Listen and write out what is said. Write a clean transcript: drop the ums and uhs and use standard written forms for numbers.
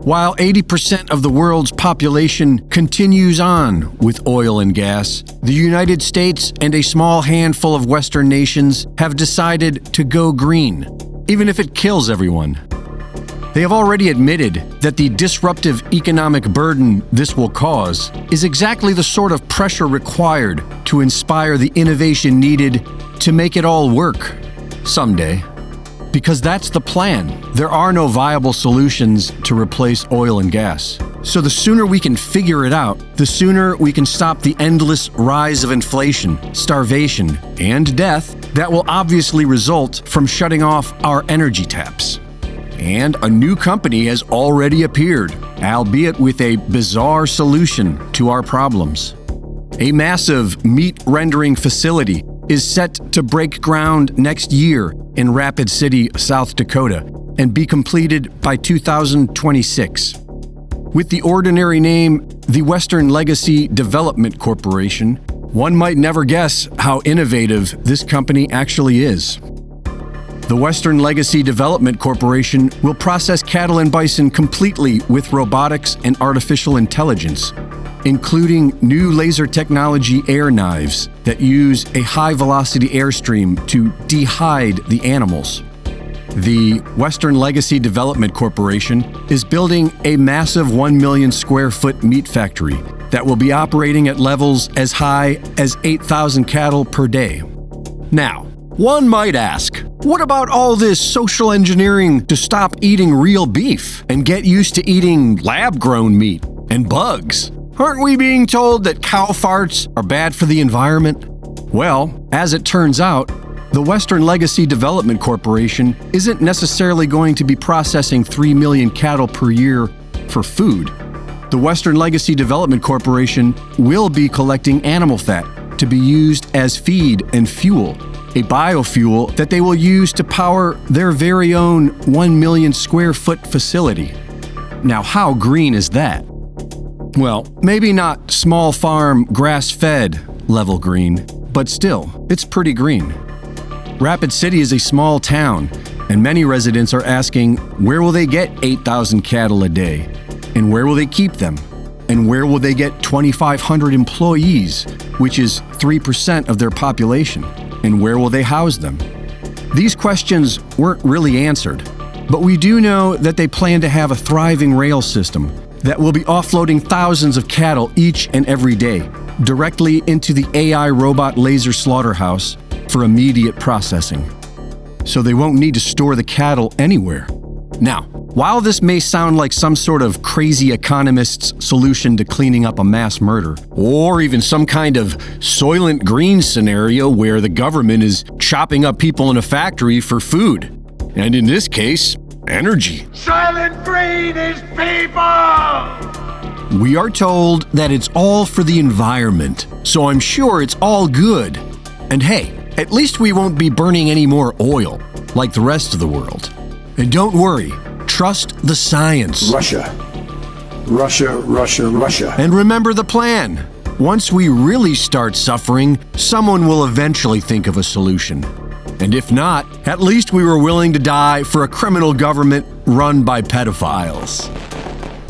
While 80% of the world's population continues on with oil and gas, the United States and a small handful of Western nations have decided to go green, even if it kills everyone. They have already admitted that the disruptive economic burden this will cause is exactly the sort of pressure required to inspire the innovation needed to make it all work someday. Because that's the plan. There are no viable solutions to replace oil and gas. So the sooner we can figure it out, the sooner we can stop the endless rise of inflation, starvation, and death that will obviously result from shutting off our energy taps. And a new company has already appeared, albeit with a bizarre solution to our problems. A massive meat rendering facility is set to break ground next year in Rapid City, South Dakota, and be completed by 2026. With the ordinary name, the Western Legacy Development Corporation, one might never guess how innovative this company actually is. The Western Legacy Development Corporation will process cattle and bison completely with robotics and artificial intelligence, including new laser technology air knives that use a high-velocity airstream to de-hide the animals. The Western Legacy Development Corporation is building a massive 1 million square foot meat factory that will be operating at levels as high as 8,000 cattle per day. Now, one might ask, what about all this social engineering to stop eating real beef and get used to eating lab-grown meat and bugs? Aren't we being told that cow farts are bad for the environment? Well, as it turns out, the Western Legacy Development Corporation isn't necessarily going to be processing 3 million cattle per year for food. The Western Legacy Development Corporation will be collecting animal fat to be used as feed and fuel, a biofuel that they will use to power their very own 1 million square foot facility. Now, how green is that? Well, maybe not small farm, grass-fed level green, but still, it's pretty green. Rapid City is a small town, and many residents are asking, where will they get 8,000 cattle a day? And where will they keep them? And where will they get 2,500 employees, which is 3% of their population? And where will they house them? These questions weren't really answered, but we do know that they plan to have a thriving rail system that will be offloading thousands of cattle each and every day directly into the AI robot laser slaughterhouse for immediate processing. So they won't need to store the cattle anywhere. Now, while this may sound like some sort of crazy economist's solution to cleaning up a mass murder, or even some kind of Soylent Green scenario where the government is chopping up people in a factory for food, and in this case, energy. Soylent Green is people! We are told that it's all for the environment, so I'm sure it's all good. And hey, at least we won't be burning any more oil like the rest of the world. And don't worry, trust the science. Russia. And remember the plan. Once we really start suffering, someone will eventually think of a solution. And if not, at least we were willing to die for a criminal government run by pedophiles.